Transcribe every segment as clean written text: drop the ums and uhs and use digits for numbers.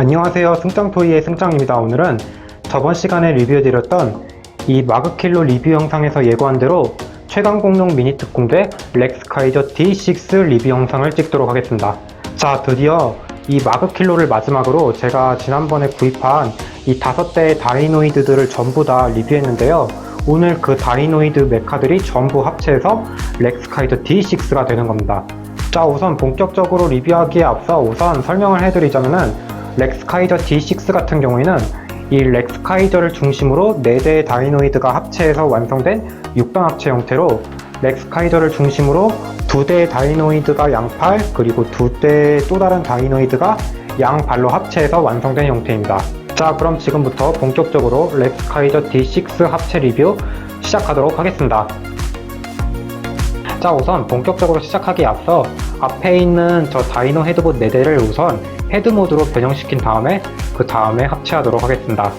안녕하세요, 승짱토이의 승짱입니다. 오늘은 저번 시간에 리뷰해드렸던 이 마그킬로 리뷰 영상에서 예고한 대로 최강 공룡 미니 특공대 렉스카이저 D6 리뷰 영상을 찍도록 하겠습니다. 자, 드디어 이 마그킬로를 마지막으로 제가 지난번에 구입한 이 5대의 다이노이드들을 전부 다 리뷰했는데요. 오늘 그 다이노이드 메카들이 전부 합체해서 렉스카이저 D6가 되는 겁니다. 자, 우선 본격적으로 리뷰하기에 앞서 우선 설명을 해드리자면은 렉스카이저 D6 같은 경우에는 이 렉스카이저를 중심으로 4대의 다이노이드가 합체해서 완성된 6단 합체 형태로 렉스카이저를 중심으로 2대의 다이노이드가 양팔 그리고 2대의 또 다른 다이노이드가 양발로 합체해서 완성된 형태입니다. 자, 그럼 지금부터 본격적으로 렉스카이저 D6 합체 리뷰 시작하도록 하겠습니다. 자, 우선 본격적으로 시작하기에 앞서 앞에 있는 저 다이노 헤드봇 4대를 우선 헤드 모드로 변형시킨 다음에 그 다음에 합체하도록 하겠습니다.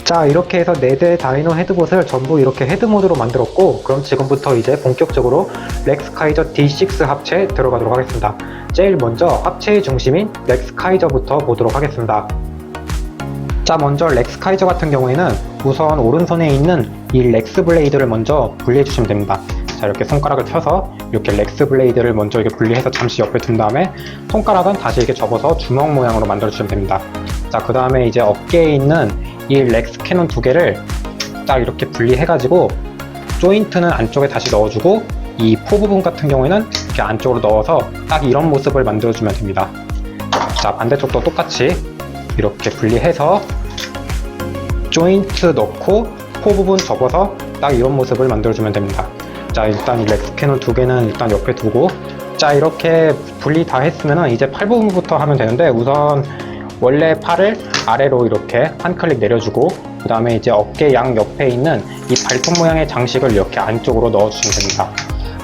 자, 이렇게 해서 4대의 다이노 헤드봇을 전부 이렇게 헤드 모드로 만들었고, 그럼 지금부터 이제 본격적으로 렉스카이저 D6 합체에 들어가도록 하겠습니다. 제일 먼저 합체의 중심인 렉스카이저부터 보도록 하겠습니다. 자, 먼저 렉스카이저 같은 경우에는 우선 오른손에 있는 이 렉스 블레이드를 먼저 분리해 주시면 됩니다. 자, 이렇게 손가락을 펴서 이렇게 렉스 블레이드를 먼저 이렇게 분리해서 잠시 옆에 둔 다음에 손가락은 다시 이렇게 접어서 주먹 모양으로 만들어 주시면 됩니다. 자, 그 다음에 이제 어깨에 있는 이 렉스 캐논 2개를 딱 이렇게 분리해 가지고 조인트는 안쪽에 다시 넣어주고 이 포 부분 같은 경우에는 이렇게 안쪽으로 넣어서 딱 이런 모습을 만들어 주면 됩니다. 자, 반대쪽도 똑같이 이렇게 분리해서 조인트 넣고 포 부분 접어서 딱 이런 모습을 만들어 주면 됩니다. 자, 일단 이 렉스 캐논 2개는 일단 옆에 두고, 자, 이렇게 분리 다 했으면 이제 팔 부분부터 하면 되는데, 우선 원래 팔을 아래로 이렇게 한 클릭 내려주고, 그 다음에 이제 어깨 양 옆에 있는 이 발톱 모양의 장식을 이렇게 안쪽으로 넣어주시면 됩니다.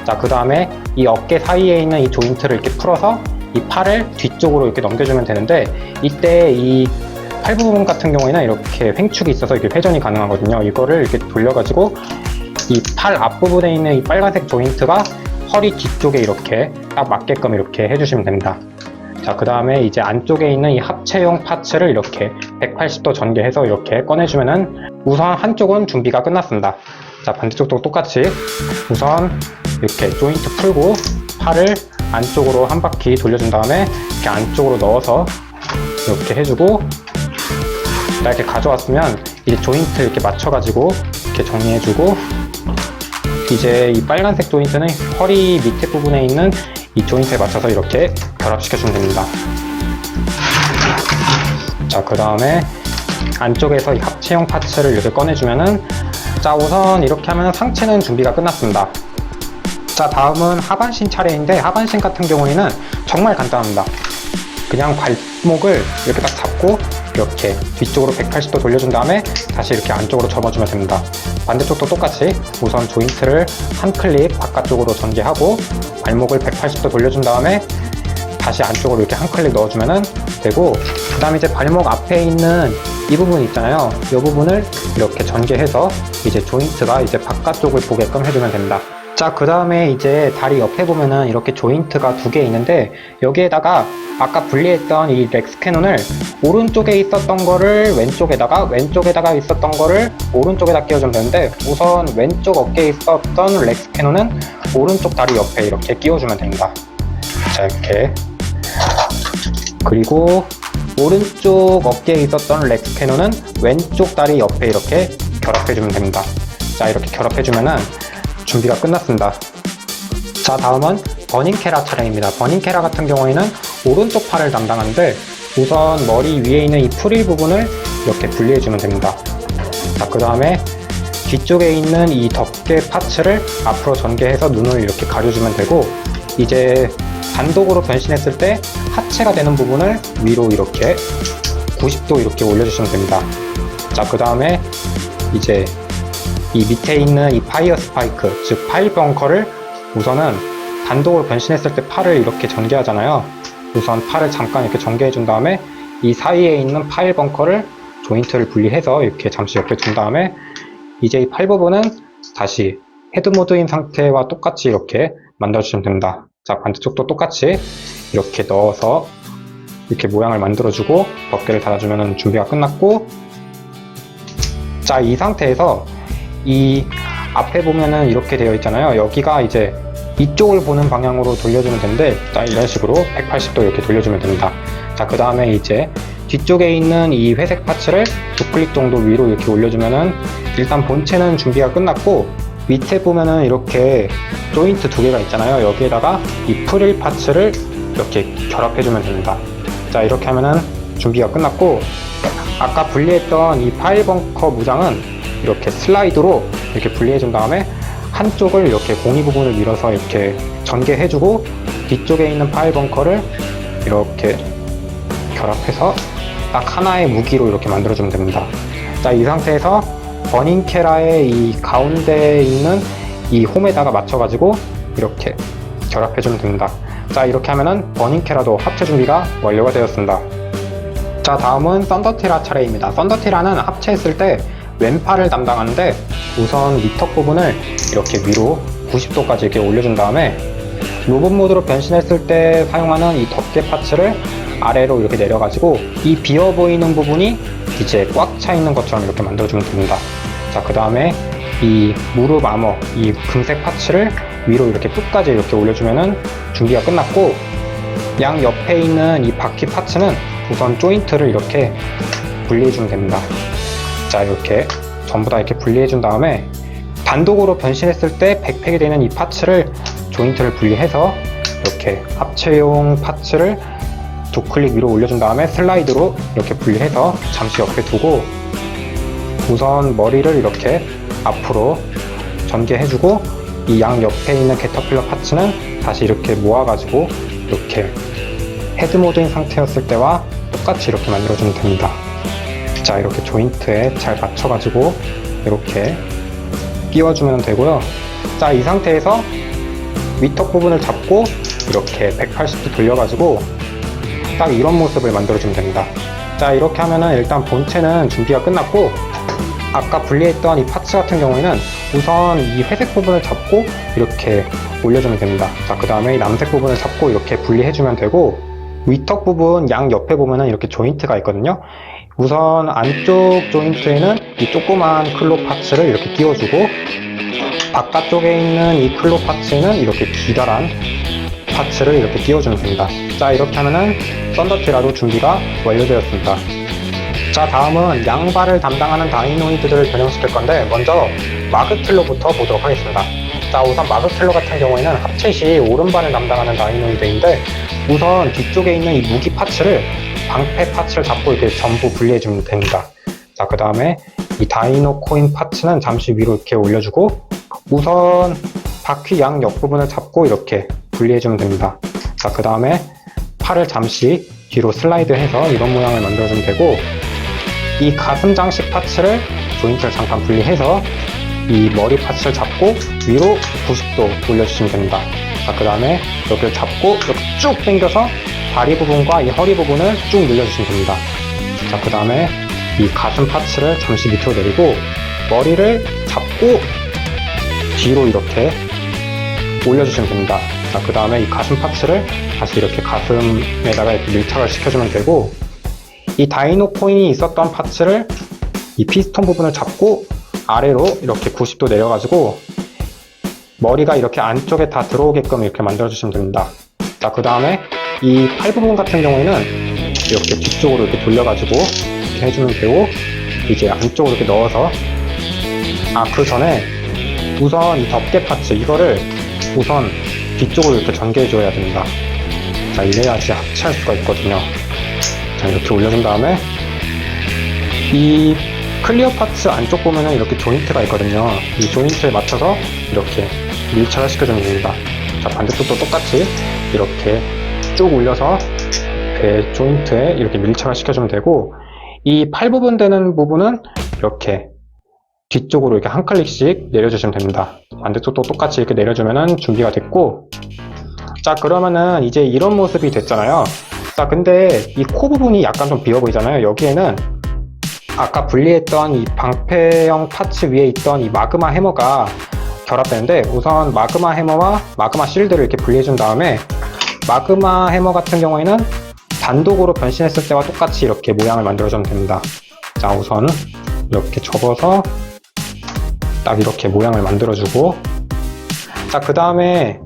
자, 그 다음에 이 어깨 사이에 있는 이 조인트를 이렇게 풀어서 이 팔을 뒤쪽으로 이렇게 넘겨주면 되는데, 이때 이 팔 부분 같은 경우에는 이렇게 횡축이 있어서 이렇게 회전이 가능하거든요. 이거를 이렇게 돌려가지고 이 팔 앞부분에 있는 이 빨간색 조인트가 허리 뒤쪽에 이렇게 딱 맞게끔 이렇게 해주시면 됩니다. 자, 그 다음에 이제 안쪽에 있는 이 합체용 파츠를 이렇게 180도 전개해서 이렇게 꺼내주면은 우선 한쪽은 준비가 끝났습니다. 자, 반대쪽도 똑같이 우선 이렇게 조인트 풀고 팔을 안쪽으로 한 바퀴 돌려준 다음에 이렇게 안쪽으로 넣어서 이렇게 해주고, 이렇게 가져왔으면 이제 조인트 이렇게 맞춰가지고 이렇게 정리해주고, 이제 이 빨간색 조인트는 허리 밑에 부분에 있는 이 조인트에 맞춰서 이렇게 결합시켜주면 됩니다. 자, 그 다음에 안쪽에서 이 합체용 파츠를 이렇게 꺼내주면은, 자, 우선 이렇게 하면 상체는 준비가 끝났습니다. 자, 다음은 하반신 차례인데, 하반신 같은 경우에는 정말 간단합니다. 그냥 발목을 이렇게 딱 잡고 이렇게 뒤쪽으로 180도 돌려준 다음에 다시 이렇게 안쪽으로 접어주면 됩니다. 반대쪽도 똑같이 우선 조인트를 한 클릭 바깥쪽으로 전개하고 발목을 180도 돌려준 다음에 다시 안쪽으로 이렇게 한 클릭 넣어주면 되고, 그 다음에 이제 발목 앞에 있는 이 부분 있잖아요. 이 부분을 이렇게 전개해서 이제 조인트가 이제 바깥쪽을 보게끔 해주면 됩니다. 자, 그 다음에 이제 다리 옆에 보면은 이렇게 조인트가 2개 있는데, 여기에다가 아까 분리했던 이 렉스 캐논을 오른쪽에 있었던 거를 왼쪽에다가 있었던 거를 오른쪽에다 끼워주면 되는데, 우선 왼쪽 어깨에 있었던 렉스 캐논은 오른쪽 다리 옆에 이렇게 끼워주면 됩니다. 자, 이렇게. 그리고 오른쪽 어깨에 있었던 렉스 캐논은 왼쪽 다리 옆에 이렇게 결합해주면 됩니다. 자, 이렇게 결합해주면은 준비가 끝났습니다. 자, 다음은 버닝캐라 차례입니다. 버닝캐라 같은 경우에는 오른쪽 팔을 담당하는데, 우선 머리 위에 있는 이 프릴 부분을 이렇게 분리해주면 됩니다. 자, 그 다음에 뒤쪽에 있는 이 덮개 파츠를 앞으로 전개해서 눈을 이렇게 가려주면 되고, 이제 단독으로 변신했을 때 하체가 되는 부분을 위로 이렇게 90도 이렇게 올려주시면 됩니다. 자, 그 다음에 이제 이 밑에 있는 이 파이어 스파이크, 즉 파일 벙커를 우선은 단독으로 변신했을 때 팔을 이렇게 전개하잖아요. 우선 팔을 잠깐 이렇게 전개해 준 다음에 이 사이에 있는 파일 벙커를 조인트를 분리해서 이렇게 잠시 옆에 둔 다음에 이제 이 팔 부분은 다시 헤드 모드인 상태와 똑같이 이렇게 만들어주시면 됩니다. 자, 반대쪽도 똑같이 이렇게 넣어서 이렇게 모양을 만들어주고 덮개를 닫아주면 준비가 끝났고, 자, 이 상태에서 이 앞에 보면은 이렇게 되어 있잖아요. 여기가 이제 이쪽을 보는 방향으로 돌려주면 되는데, 자, 이런 식으로 180도 이렇게 돌려주면 됩니다. 자, 그 다음에 이제 뒤쪽에 있는 이 회색 파츠를 두 클릭 정도 위로 이렇게 올려주면은 일단 본체는 준비가 끝났고, 밑에 보면은 이렇게 조인트 두 개가 있잖아요. 여기에다가 이 프릴 파츠를 이렇게 결합해주면 됩니다. 자, 이렇게 하면은 준비가 끝났고, 아까 분리했던 이 파일 벙커 무장은 이렇게 슬라이드로 이렇게 분리해준 다음에 한쪽을 이렇게 공이 부분을 밀어서 이렇게 전개해주고, 뒤쪽에 있는 파일 벙커를 이렇게 결합해서 딱 하나의 무기로 이렇게 만들어주면 됩니다. 자, 이 상태에서 버닝 캐라의 이 가운데에 있는 이 홈에다가 맞춰가지고 이렇게 결합해주면 됩니다. 자, 이렇게 하면은 버닝 캐라도 합체 준비가 완료가 되었습니다. 자, 다음은 썬더티라 차례입니다. 썬더티라는 합체했을 때 왼팔을 담당하는데, 우선 밑턱 부분을 이렇게 위로 90도까지 이렇게 올려준 다음에 로봇 모드로 변신했을 때 사용하는 이 덮개 파츠를 아래로 이렇게 내려가지고 이 비어 보이는 부분이 이제 꽉 차 있는 것처럼 이렇게 만들어주면 됩니다. 자, 그 다음에 이 무릎 아머, 이 금색 파츠를 위로 이렇게 끝까지 이렇게 올려주면은 준비가 끝났고, 양 옆에 있는 이 바퀴 파츠는 우선 조인트를 이렇게 분리해주면 됩니다. 자, 이렇게 전부 다 이렇게 분리해준 다음에 단독으로 변신했을 때 백팩이 되는 이 파츠를 조인트를 분리해서 이렇게 합체용 파츠를 두 클릭 위로 올려준 다음에 슬라이드로 이렇게 분리해서 잠시 옆에 두고, 우선 머리를 이렇게 앞으로 전개해주고, 이 양 옆에 있는 캐터필러 파츠는 다시 이렇게 모아가지고 이렇게 헤드 모드인 상태였을 때와 똑같이 이렇게 만들어주면 됩니다. 자, 이렇게 조인트에 잘 맞춰가지고 이렇게 끼워주면 되고요. 자, 이 상태에서 위턱 부분을 잡고 이렇게 180도 돌려가지고 딱 이런 모습을 만들어주면 됩니다. 자, 이렇게 하면은 일단 본체는 준비가 끝났고, 아까 분리했던 이 파츠 같은 경우에는 우선 이 회색 부분을 잡고 이렇게 올려주면 됩니다. 자, 그 다음에 이 남색 부분을 잡고 이렇게 분리해주면 되고, 위턱 부분 양 옆에 보면은 이렇게 조인트가 있거든요. 우선 안쪽 조인트에는 이 조그만 클로 파츠를 이렇게 끼워주고, 바깥쪽에 있는 이 클로 파츠는 이렇게 기다란 파츠를 이렇게 끼워주면 됩니다. 자, 이렇게 하면은 썬더티라도 준비가 완료되었습니다. 자, 다음은 양발을 담당하는 다이노이드들을 변형시킬 건데, 먼저 마그킬러부터 보도록 하겠습니다. 자, 우선 마그킬러 같은 경우에는 합체 시 오른발을 담당하는 다이노이드인데, 우선 뒤쪽에 있는 이 무기 파츠를 방패 파츠를 잡고 이렇게 전부 분리해주면 됩니다. 자, 그 다음에 이 다이노 코인 파츠는 잠시 위로 이렇게 올려주고, 우선 바퀴 양 옆부분을 잡고 이렇게 분리해주면 됩니다. 자, 그 다음에 팔을 잠시 뒤로 슬라이드해서 이런 모양을 만들어주면 되고, 이 가슴 장식 파츠를 조인트를 잠깐 분리해서 이 머리 파츠를 잡고 위로 90도 올려주시면 됩니다. 자, 그 다음에 여기를 잡고 이렇게 쭉 당겨서 다리 부분과 이 허리 부분을 쭉 늘려주시면 됩니다. 자, 그 다음에 이 가슴 파츠를 잠시 밑으로 내리고 머리를 잡고 뒤로 이렇게 올려주시면 됩니다. 자, 그 다음에 이 가슴 파츠를 다시 이렇게 가슴에다가 이렇게 밀착을 시켜주면 되고, 이 다이노 코인이 있었던 파츠를 이 피스톤 부분을 잡고 아래로 이렇게 90도 내려가지고 머리가 이렇게 안쪽에 다 들어오게끔 이렇게 만들어주시면 됩니다. 자, 그 다음에 이 팔 부분 같은 경우에는 이렇게 뒤쪽으로 이렇게 돌려가지고 이렇게 해주면 되고, 이제 안쪽으로 이렇게 넣어서, 그 전에 우선 이 덮개 파츠 이거를 우선 뒤쪽으로 이렇게 전개해줘야 됩니다. 자, 이래야지 합체할 수가 있거든요. 자, 이렇게 올려준 다음에 이 클리어 파츠 안쪽 보면은 이렇게 조인트가 있거든요. 이 조인트에 맞춰서 이렇게 밀착을 시켜주면 됩니다. 자, 반대쪽도 똑같이 이렇게 쭉 올려서 옆에 조인트에 이렇게 밀착을 시켜주면 되고, 이 팔 부분 되는 부분은 이렇게 뒤쪽으로 이렇게 한 클릭씩 내려주시면 됩니다. 반대쪽도 똑같이 이렇게 내려주면 준비가 됐고, 자, 그러면은 이제 이런 모습이 됐잖아요. 자, 근데 이 코 부분이 약간 좀 비어 보이잖아요. 여기에는 아까 분리했던 이 방패형 파츠 위에 있던 이 마그마 해머가 결합되는데, 우선 마그마 해머와 마그마 실드를 이렇게 분리해 준 다음에, 마그마 해머 같은 경우에는 단독으로 변신했을 때와 똑같이 이렇게 모양을 만들어주면 됩니다. 자, 우선 이렇게 접어서 딱 이렇게 모양을 만들어주고, 자, 그 다음에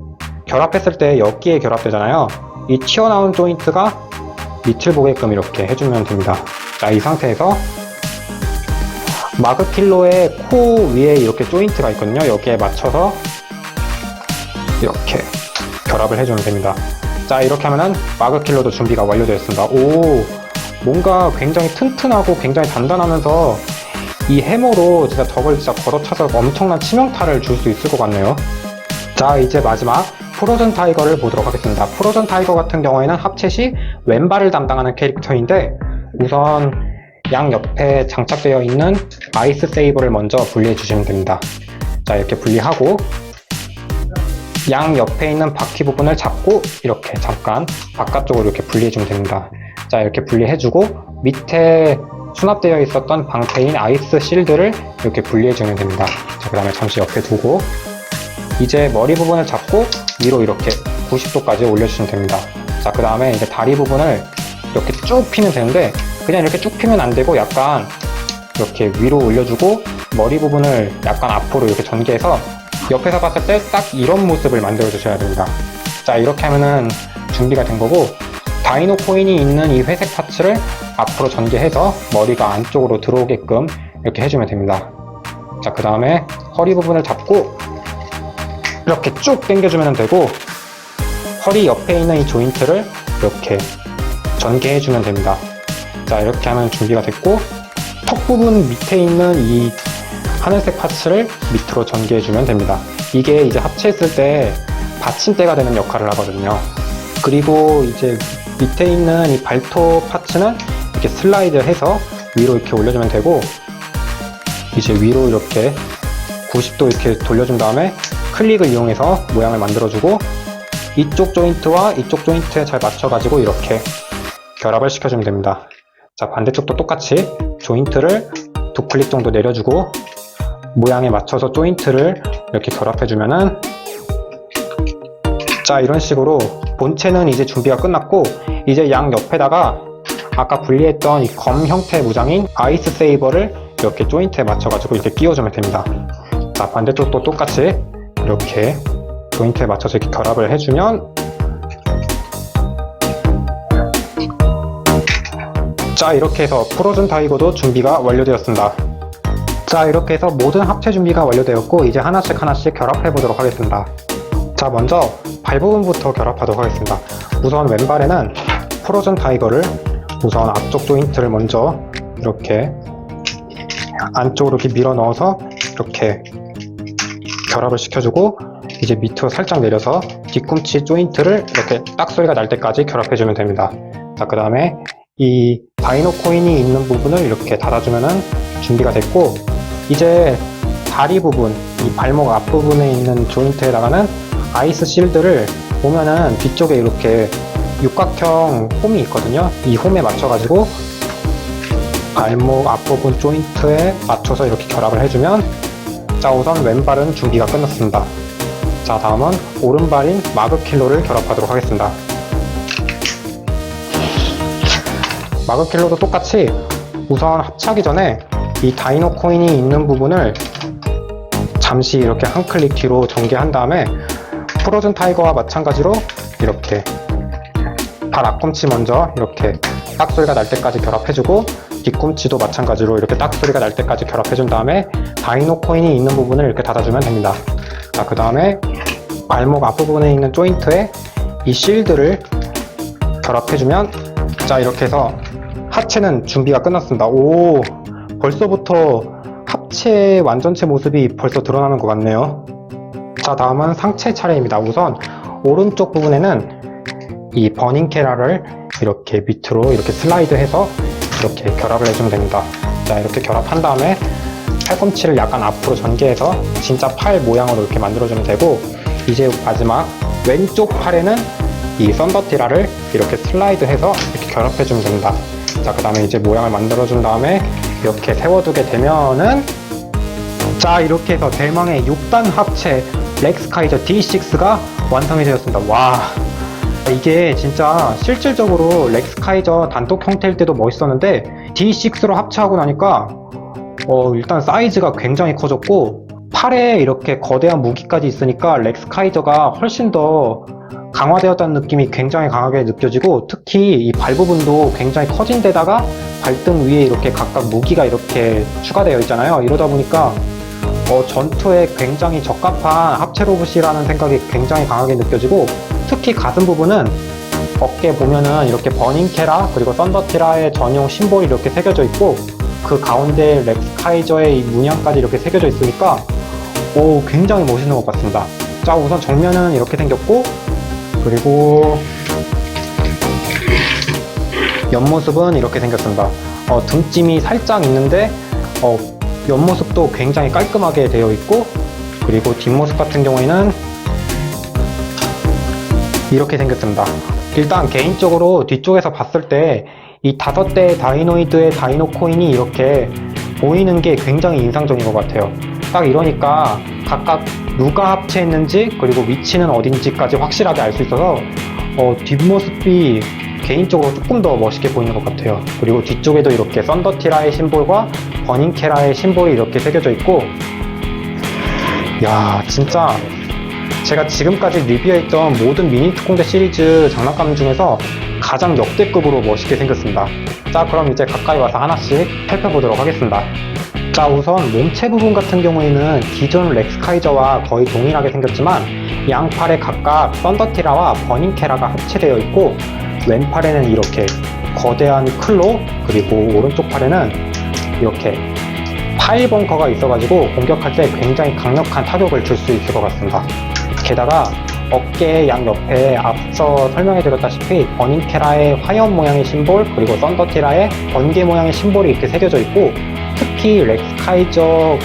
결합했을 때 여기에 결합되잖아요. 이 튀어나온 조인트가 밑을 보게끔 이렇게 해주면 됩니다. 자, 이 상태에서 마그킬로의 코 위에 이렇게 조인트가 있거든요. 여기에 맞춰서 이렇게 결합을 해주면 됩니다. 자, 이렇게 하면은 마그킬로도 준비가 완료되었습니다. 오, 뭔가 굉장히 튼튼하고 굉장히 단단하면서 이 해머로 진짜 적을 진짜 걷어차서 엄청난 치명타를 줄 수 있을 것 같네요. 자, 이제 마지막 프로즌 타이거를 보도록 하겠습니다. 프로즌 타이거 같은 경우에는 합체 시 왼발을 담당하는 캐릭터인데, 우선 양 옆에 장착되어 있는 아이스 세이버를 먼저 분리해 주시면 됩니다. 자, 이렇게 분리하고 양 옆에 있는 바퀴 부분을 잡고 이렇게 잠깐 바깥쪽으로 이렇게 분리해 주면 됩니다. 자, 이렇게 분리해 주고 밑에 수납되어 있었던 방패인 아이스 실드를 이렇게 분리해 주면 됩니다. 자, 그 다음에 잠시 옆에 두고 이제 머리 부분을 잡고 위로 이렇게 90도까지 올려주시면 됩니다. 자, 그 다음에 이제 다리 부분을 이렇게 쭉 피면 되는데, 그냥 이렇게 쭉 피면 안 되고 약간 이렇게 위로 올려주고 머리 부분을 약간 앞으로 이렇게 전개해서 옆에서 봤을 때 딱 이런 모습을 만들어 주셔야 됩니다. 자, 이렇게 하면은 준비가 된 거고, 다이노 코인이 있는 이 회색 파츠를 앞으로 전개해서 머리가 안쪽으로 들어오게끔 이렇게 해주면 됩니다. 자, 그 다음에 허리 부분을 잡고 이렇게 쭉 당겨주면 되고, 허리 옆에 있는 이 조인트를 이렇게 전개해주면 됩니다. 자, 이렇게 하면 준비가 됐고, 턱 부분 밑에 있는 이 하늘색 파츠를 밑으로 전개해주면 됩니다. 이게 이제 합체했을 때 받침대가 되는 역할을 하거든요. 그리고 이제 밑에 있는 이 발톱 파츠는 이렇게 슬라이드 해서 위로 이렇게 올려주면 되고, 이제 위로 이렇게 90도 이렇게 돌려준 다음에 클릭을 이용해서 모양을 만들어주고, 이쪽 조인트와 이쪽 조인트에 잘 맞춰가지고 이렇게 결합을 시켜주면 됩니다. 자, 반대쪽도 똑같이 조인트를 2클릭 정도 내려주고 모양에 맞춰서 조인트를 이렇게 결합해주면은, 자, 이런 식으로 본체는 이제 준비가 끝났고, 이제 양 옆에다가 아까 분리했던 이 검 형태의 무장인 아이스 세이버를 이렇게 조인트에 맞춰가지고 이렇게 끼워주면 됩니다. 자, 반대쪽도 똑같이 이렇게 조인트에 맞춰서 이렇게 결합을 해주면, 자, 이렇게 해서 프로즌 타이거도 준비가 완료되었습니다. 자, 이렇게 해서 모든 합체 준비가 완료되었고, 이제 하나씩 결합해 보도록 하겠습니다. 자, 먼저 발 부분부터 결합하도록 하겠습니다. 우선 왼발에는 프로즌 타이거를 우선 앞쪽 조인트를 먼저 이렇게 안쪽으로 이렇게 밀어 넣어서 이렇게 결합을 시켜주고, 이제 밑으로 살짝 내려서 뒤꿈치 조인트를 이렇게 딱 소리가 날 때까지 결합해주면 됩니다. 자, 그 다음에 이 다이노 코인이 있는 부분을 이렇게 닫아주면 준비가 됐고, 이제 다리 부분, 이 발목 앞부분에 있는 조인트에다가는 아이스 실드를 보면은 뒤쪽에 이렇게 육각형 홈이 있거든요. 이 홈에 맞춰가지고 발목 앞부분 조인트에 맞춰서 이렇게 결합을 해주면, 자, 우선 왼발은 준비가 끝났습니다. 자, 다음은 오른발인 마그킬로를 결합하도록 하겠습니다. 마그킬로도 똑같이 우선 합체하기 전에 이 다이노 코인이 있는 부분을 잠시 이렇게 한 클릭 뒤로 전개한 다음에 프로즌 타이거와 마찬가지로 이렇게 발 앞꿈치 먼저 이렇게 딱 소리가 날 때까지 결합해주고, 뒤꿈치도 마찬가지로 이렇게 딱 소리가 날 때까지 결합해준 다음에 다이노 코인이 있는 부분을 이렇게 닫아주면 됩니다. 자, 그 다음에 발목 앞부분에 있는 조인트에 이 실드를 결합해주면, 자, 이렇게 해서 하체는 준비가 끝났습니다. 오, 벌써부터 합체 완전체 모습이 벌써 드러나는 것 같네요. 자, 다음은 상체 차례입니다. 우선 오른쪽 부분에는 이 버닝 캐라를 이렇게 밑으로 이렇게 슬라이드해서 이렇게 결합을 해주면 됩니다. 자, 이렇게 결합한 다음에 팔꿈치를 약간 앞으로 전개해서 진짜 팔 모양으로 이렇게 만들어주면 되고, 이제 마지막 왼쪽 팔에는 이 썬더티라를 이렇게 슬라이드해서 이렇게 결합해주면 됩니다. 자, 그 다음에 이제 모양을 만들어준 다음에 이렇게 세워두게 되면은, 자, 이렇게 해서 대망의 6단 합체 렉스카이저 D6가 완성이 되었습니다. 와, 이게 진짜 실질적으로 렉스카이저 단독 형태일 때도 멋있었는데 D6로 합체하고 나니까 일단 사이즈가 굉장히 커졌고, 팔에 이렇게 거대한 무기까지 있으니까 렉스카이저가 훨씬 더 강화되었다는 느낌이 굉장히 강하게 느껴지고, 특히 이 발 부분도 굉장히 커진 데다가 발등 위에 이렇게 각각 무기가 이렇게 추가되어 있잖아요. 이러다 보니까 전투에 굉장히 적합한 합체 로봇이라는 생각이 굉장히 강하게 느껴지고, 특히 가슴 부분은 어깨 보면은 이렇게 버닝케라 그리고 썬더티라의 전용 심볼이 이렇게 새겨져 있고, 그 가운데 렉스카이저의 이 문양까지 이렇게 새겨져 있으니까 굉장히 멋있는 것 같습니다. 자, 우선 정면은 이렇게 생겼고, 그리고 옆모습은 이렇게 생겼습니다. 등짐이 살짝 있는데 옆모습도 굉장히 깔끔하게 되어 있고, 그리고 뒷모습 같은 경우에는 이렇게 생겼습니다. 일단 개인적으로 뒤쪽에서 봤을 때 이 5대의 다이노이드의 다이노 코인이 이렇게 보이는 게 굉장히 인상적인 것 같아요. 딱 이러니까 각각 누가 합체했는지 그리고 위치는 어딘지까지 확실하게 알 수 있어서 뒷모습이 개인적으로 조금 더 멋있게 보이는 것 같아요. 그리고 뒤쪽에도 이렇게 썬더티라의 심볼과 버닝케라의 심볼이 이렇게 새겨져 있고, 야, 진짜 제가 지금까지 리뷰했던 모든 미니 특공대 시리즈 장난감 중에서 가장 역대급으로 멋있게 생겼습니다. 자, 그럼 이제 가까이 와서 하나씩 살펴보도록 하겠습니다. 자, 우선 몸체 부분 같은 경우에는 기존 렉스카이저와 거의 동일하게 생겼지만 양팔에 각각 썬더티라와 버닝케라가 합체되어 있고, 왼팔에는 이렇게 거대한 클로, 그리고 오른쪽 팔에는 이렇게 파일 벙커가 있어가지고 공격할 때 굉장히 강력한 타격을 줄 수 있을 것 같습니다. 게다가 어깨 양옆에 앞서 설명해드렸다시피 버닝케라의 화염 모양의 심볼, 그리고 썬더티라의 번개 모양의 심볼이 이렇게 새겨져 있고, 특히 렉스카이저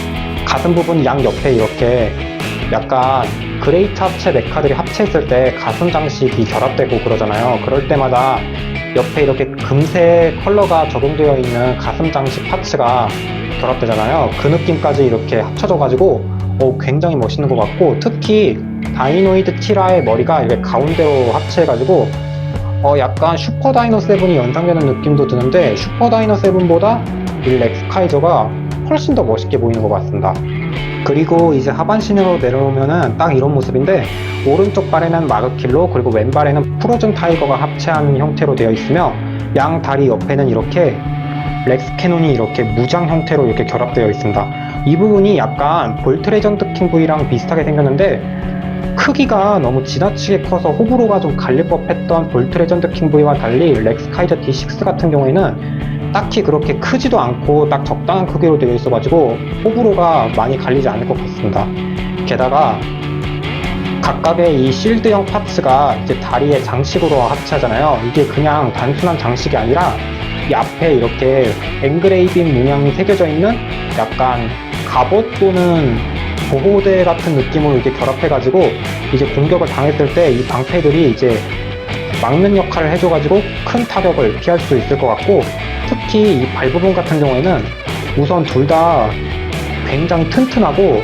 가슴 부분 양옆에 이렇게 약간 그레이트 합체 메카들이 합체했을 때 가슴 장식이 결합되고 그러잖아요. 그럴 때마다 옆에 이렇게 금색 컬러가 적용되어 있는 가슴 장식 파츠가 결합되잖아요. 그 느낌까지 이렇게 합쳐져가지고 굉장히 멋있는 것 같고, 특히 다이노이드 티라의 머리가 이렇게 가운데로 합체해가지고 약간 슈퍼 다이노 7이 연상되는 느낌도 드는데, 슈퍼 다이노 7보다 이 렉스카이저가 훨씬 더 멋있게 보이는 것 같습니다. 그리고 이제 하반신으로 내려오면은 딱 이런 모습인데, 오른쪽 발에는 마그킬로, 그리고 왼발에는 프로즌 타이거가 합체한 형태로 되어 있으며, 양 다리 옆에는 이렇게 렉스 캐논이 이렇게 무장 형태로 이렇게 결합되어 있습니다. 이 부분이 약간 볼트 레전드 킹 V랑 비슷하게 생겼는데, 크기가 너무 지나치게 커서 호불호가 좀 갈릴 법했던 볼트 레전드 킹 V와 달리 렉스카이저 D6 같은 경우에는 딱히 그렇게 크지도 않고 딱 적당한 크기로 되어 있어가지고 호불호가 많이 갈리지 않을 것 같습니다. 게다가 각각의 이 실드형 파츠가 이제 다리에 장식으로 합체하잖아요. 이게 그냥 단순한 장식이 아니라 이 앞에 이렇게 엔그레이빙 문양이 새겨져 있는 약간 갑옷 또는 보호대 같은 느낌으로 이렇게 결합해가지고 이제 공격을 당했을 때 이 방패들이 이제 막는 역할을 해줘가지고 큰 타격을 피할 수 있을 것 같고, 특히 이 발 부분 같은 경우에는 우선 둘 다 굉장히 튼튼하고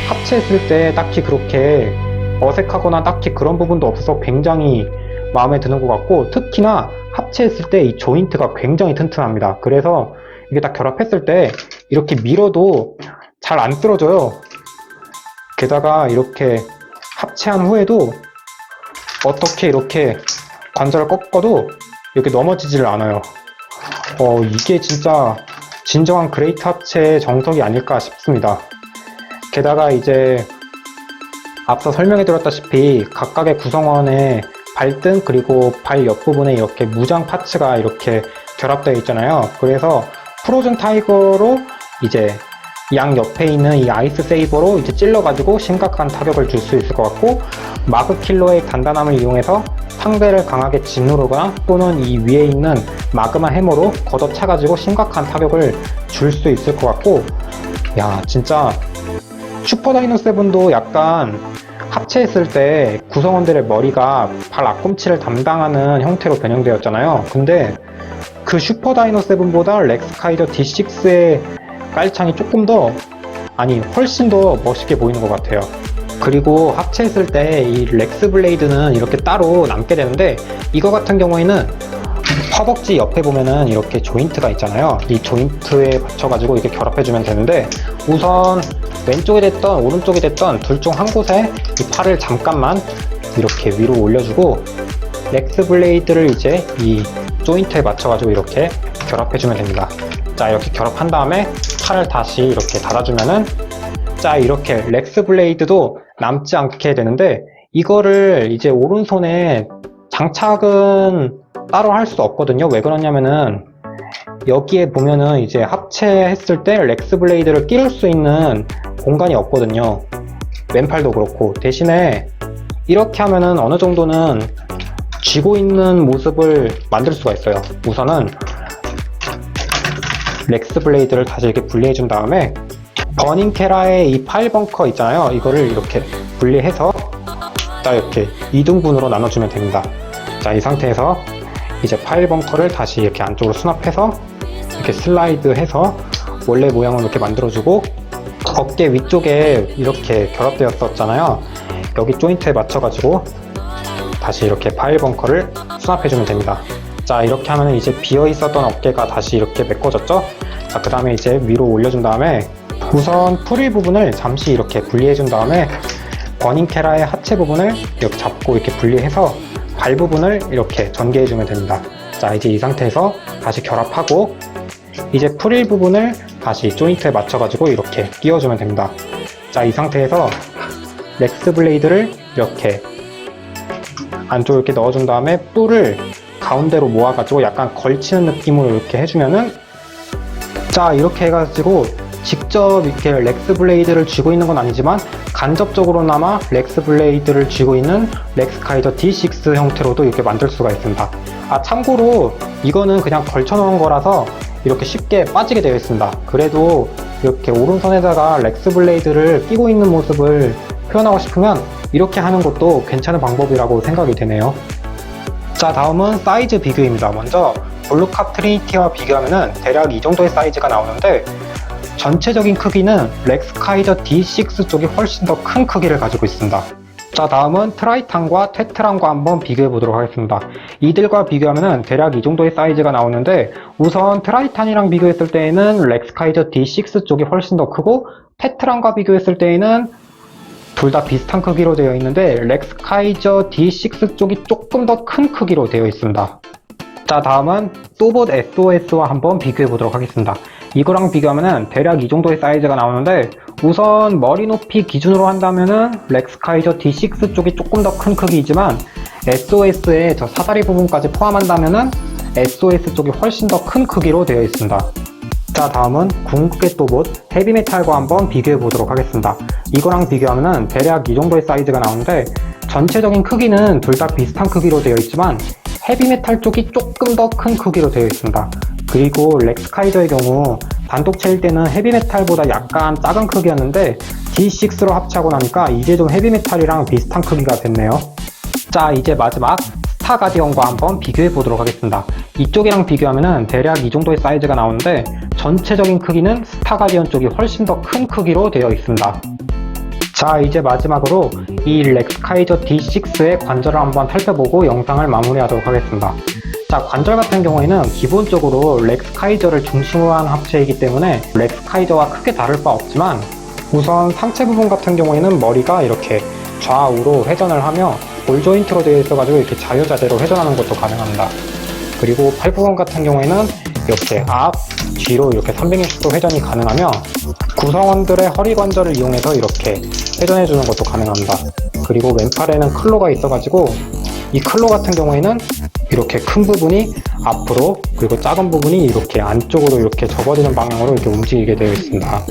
합체했을 때 딱히 그렇게 어색하거나 딱히 그런 부분도 없어서 굉장히 마음에 드는 것 같고, 특히나 합체했을 때 이 조인트가 굉장히 튼튼합니다. 그래서 이게 딱 결합했을 때 이렇게 밀어도 잘 안 쓰러져요. 게다가 이렇게 합체한 후에도 어떻게 이렇게 관절을 꺾어도 이렇게 넘어지지를 않아요. 이게 진짜 진정한 그레이트 합체의 정석이 아닐까 싶습니다. 게다가 이제 앞서 설명해드렸다시피 각각의 구성원에 발등 그리고 발 옆부분에 이렇게 무장 파츠가 이렇게 결합되어 있잖아요. 그래서 프로즌 타이거로 이제 양 옆에 있는 이 아이스 세이버로 이제 찔러가지고 심각한 타격을 줄 수 있을 것 같고, 마그킬러의 단단함을 이용해서 상대를 강하게 짓누르거나 또는 이 위에 있는 마그마 해머로 걷어차가지고 심각한 타격을 줄 수 있을 것 같고, 야 진짜 슈퍼 다이노 세븐도 약간 합체했을 때 구성원들의 머리가 발 앞꿈치를 담당하는 형태로 변형되었잖아요. 근데 그 슈퍼 다이노 세븐보다 렉스 카이저 D6의 깔창이 훨씬 더 멋있게 보이는 것 같아요. 그리고 합체했을 때 이 렉스 블레이드는 이렇게 따로 남게 되는데, 이거 같은 경우에는 허벅지 옆에 보면은 이렇게 조인트가 있잖아요. 이 조인트에 받쳐가지고 이렇게 결합해주면 되는데, 우선 왼쪽이 됐던 오른쪽이 됐던 둘 중 한 곳에 이 팔을 잠깐만 이렇게 위로 올려주고, 렉스 블레이드를 이제 이 조인트에 맞춰가지고 이렇게 결합해주면 됩니다. 자, 이렇게 결합한 다음에 팔을 다시 이렇게 닫아주면은, 자, 이렇게 렉스 블레이드도 남지 않게 되는데, 이거를 이제 오른손에 장착은 따로 할 수 없거든요. 왜 그러냐면은 여기에 보면은 이제 합체했을 때 렉스 블레이드를 끼울 수 있는 공간이 없거든요. 왼팔도 그렇고. 대신에 이렇게 하면은 어느 정도는 쥐고 있는 모습을 만들 수가 있어요. 우선은 렉스 블레이드를 다시 이렇게 분리해 준 다음에 버닝 케라의 이 파일 벙커 있잖아요. 이거를 이렇게 분리해서 딱 이렇게 2등분으로 나눠주면 됩니다. 자, 이 상태에서 이제 파일 벙커를 다시 이렇게 안쪽으로 수납해서 이렇게 슬라이드 해서 원래 모양을 이렇게 만들어주고, 어깨 위쪽에 이렇게 결합되었었잖아요. 여기 조인트에 맞춰가지고 다시 이렇게 파일 벙커를 수납해주면 됩니다. 자, 이렇게 하면 이제 비어 있었던 어깨가 다시 이렇게 메꿔졌죠. 자, 그 다음에 이제 위로 올려준 다음에 우선 프릴 부분을 잠시 이렇게 분리해준 다음에 버닝 케라의 하체 부분을 이렇게 잡고 이렇게 분리해서 발 부분을 이렇게 전개해주면 됩니다. 자, 이제 이 상태에서 다시 결합하고 이제 프릴 부분을 다시 조인트에 맞춰가지고 이렇게 끼워주면 됩니다. 자, 이 상태에서 렉스 블레이드를 이렇게 안쪽으로 이렇게 넣어준 다음에 뿔을 가운데로 모아가지고 약간 걸치는 느낌으로 이렇게 해주면은, 자, 이렇게 해가지고 직접 이렇게 렉스 블레이드를 쥐고 있는 건 아니지만 간접적으로나마 렉스 블레이드를 쥐고 있는 렉스 카이저 D6 형태로도 이렇게 만들 수가 있습니다. 아, 참고로 이거는 그냥 걸쳐놓은 거라서 이렇게 쉽게 빠지게 되어 있습니다. 그래도 이렇게 오른손에다가 렉스 블레이드를 끼고 있는 모습을 표현하고 싶으면 이렇게 하는 것도 괜찮은 방법이라고 생각이 되네요. 자, 다음은 사이즈 비교입니다. 먼저 블루캅 트리니티와 비교하면 대략 이 정도의 사이즈가 나오는데, 전체적인 크기는 렉스 카이저 D6 쪽이 훨씬 더 큰 크기를 가지고 있습니다. 자, 다음은 트라이탄과 테트란과 한번 비교해 보도록 하겠습니다. 이들과 비교하면 대략 이 정도의 사이즈가 나오는데, 우선 트라이탄이랑 비교했을 때에는 렉스 카이저 D6 쪽이 훨씬 더 크고, 테트란과 비교했을 때에는 둘 다 비슷한 크기로 되어 있는데 렉스 카이저 D6 쪽이 조금 더 큰 크기로 되어 있습니다. 자, 다음은 또봇 SOS와 한번 비교해 보도록 하겠습니다. 이거랑 비교하면 대략 이 정도의 사이즈가 나오는데, 우선 머리 높이 기준으로 한다면은 렉스 카이저 D6 쪽이 조금 더 큰 크기이지만 SOS의 저 사다리 부분까지 포함한다면은 SOS 쪽이 훨씬 더 큰 크기로 되어 있습니다. 자, 다음은 궁극의 또봇 헤비메탈과 한번 비교해 보도록 하겠습니다. 이거랑 비교하면 대략 이 정도의 사이즈가 나오는데, 전체적인 크기는 둘 다 비슷한 크기로 되어 있지만 헤비메탈 쪽이 조금 더 큰 크기로 되어 있습니다. 그리고 렉스 카이저의 경우 단독체일 때는 헤비메탈보다 약간 작은 크기였는데 D6로 합체하고 나니까 이제 좀 헤비메탈이랑 비슷한 크기가 됐네요. 자, 이제 마지막 스타 가디언과 한번 비교해 보도록 하겠습니다. 이쪽이랑 비교하면 대략 이 정도의 사이즈가 나오는데, 전체적인 크기는 스타 가디언 쪽이 훨씬 더 큰 크기로 되어 있습니다. 자, 이제 마지막으로 이 렉스 카이저 D6의 관절을 한번 살펴보고 영상을 마무리하도록 하겠습니다. 자, 관절 같은 경우에는 기본적으로 렉스 카이저를 중심으로 한 합체이기 때문에 렉스 카이저와 크게 다를 바 없지만, 우선 상체 부분 같은 경우에는 머리가 이렇게 좌우로 회전을 하며 볼 조인트로 되어 있어가지고 이렇게 자유자재로 회전하는 것도 가능합니다. 그리고 팔 부분 같은 경우에는 이렇게 앞, 뒤로 이렇게 360도 회전이 가능하며 구성원들의 허리 관절을 이용해서 이렇게 회전해주는 것도 가능합니다. 그리고 왼팔에는 클로가 있어가지고 이 클로 같은 경우에는 이렇게 큰 부분이 앞으로, 그리고 작은 부분이 이렇게 안쪽으로 이렇게 접어지는 방향으로 이렇게 움직이게 되어 있습니다.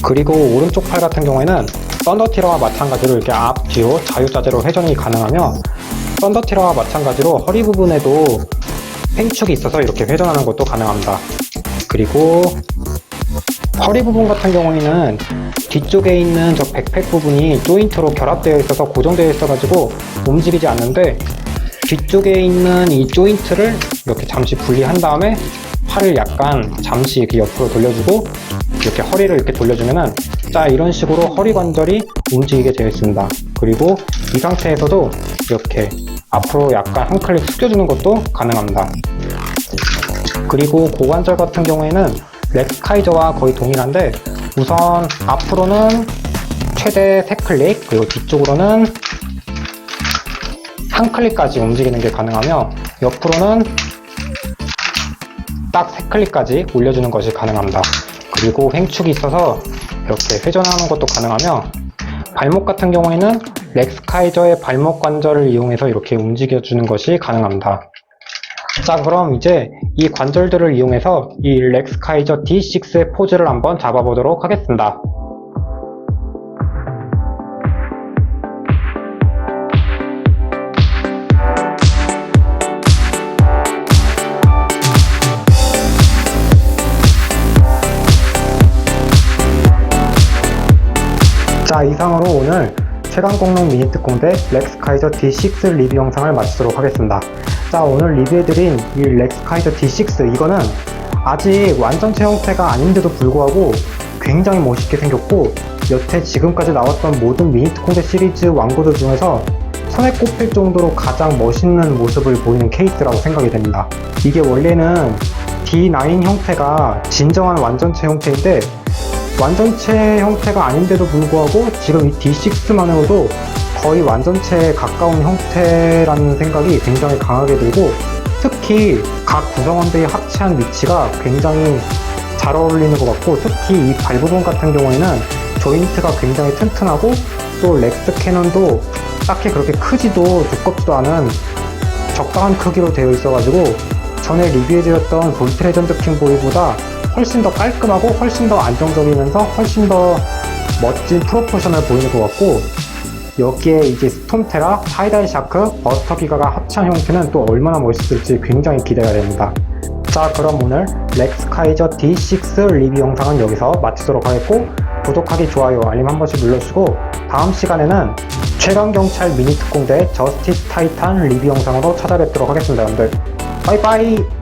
그리고 오른쪽 팔 같은 경우에는 썬더티러와 마찬가지로 이렇게 앞, 뒤로 자유자재로 회전이 가능하며 썬더티러와 마찬가지로 허리 부분에도 횡축이 있어서 이렇게 회전하는 것도 가능합니다. 그리고 허리 부분 같은 경우에는 뒤쪽에 있는 저 백팩 부분이 조인트로 결합되어 있어서 고정되어 있어가지고 움직이지 않는데, 뒤쪽에 있는 이 조인트를 이렇게 잠시 분리한 다음에 팔을 약간 잠시 이렇게 옆으로 돌려주고 이렇게 허리를 이렇게 돌려주면은 자, 이런 식으로 허리 관절이 움직이게 되어 있습니다. 그리고 이 상태에서도 이렇게 앞으로 약간 한 클릭 숙여주는 것도 가능합니다. 그리고 고관절 같은 경우에는 렉스카이저와 거의 동일한데, 우선 앞으로는 최대 3클릭, 그리고 뒤쪽으로는 한 클릭까지 움직이는 게 가능하며, 옆으로는 딱 3클릭까지 올려주는 것이 가능합니다. 그리고 횡축이 있어서 이렇게 회전하는 것도 가능하며, 발목 같은 경우에는 렉스카이저의 발목 관절을 이용해서 이렇게 움직여주는 것이 가능합니다. 자, 그럼 이제 이 관절들을 이용해서 이 렉스카이저 D6의 포즈를 한번 잡아보도록 하겠습니다. 자, 이상으로 오늘 최강공룡 미니 특공대 렉스카이저 D6 리뷰 영상을 마치도록 하겠습니다. 자, 오늘 리뷰해드린 이 렉스카이저 D6, 이거는 아직 완전체 형태가 아닌데도 불구하고 굉장히 멋있게 생겼고, 여태 지금까지 나왔던 모든 미니 특공대 시리즈 완구들 중에서 손에 꼽힐 정도로 가장 멋있는 모습을 보이는 케이스라고 생각이 됩니다. 이게 원래는 D9 형태가 진정한 완전체 형태인데, 완전체 형태가 아닌데도 불구하고 지금 이 D6만으로도 거의 완전체에 가까운 형태라는 생각이 굉장히 강하게 들고, 특히 각 구성원들이 합체한 위치가 굉장히 잘 어울리는 것 같고, 특히 이 발 부분 같은 경우에는 조인트가 굉장히 튼튼하고, 또 렉스 캐논도 딱히 그렇게 크지도 두껍지도 않은 적당한 크기로 되어 있어가지고 전에 리뷰해드렸던 볼트 레전드 킹보이보다 훨씬 더 깔끔하고 훨씬 더 안정적이면서 훨씬 더 멋진 프로포션을 보이는 것 같고, 여기에 이제 스톰테라, 타이다이 샤크, 버스터 기가가 합체한 형태는 또 얼마나 멋있을지 굉장히 기대가 됩니다. 자, 그럼 오늘 렉스카이저 D6 리뷰 영상은 여기서 마치도록 하겠고, 구독하기, 좋아요, 알림 한 번씩 눌러주시고, 다음 시간에는 최강경찰 미니 특공대 저스티스 타이탄 리뷰 영상으로 찾아뵙도록 하겠습니다. 여러분들 빠이빠이.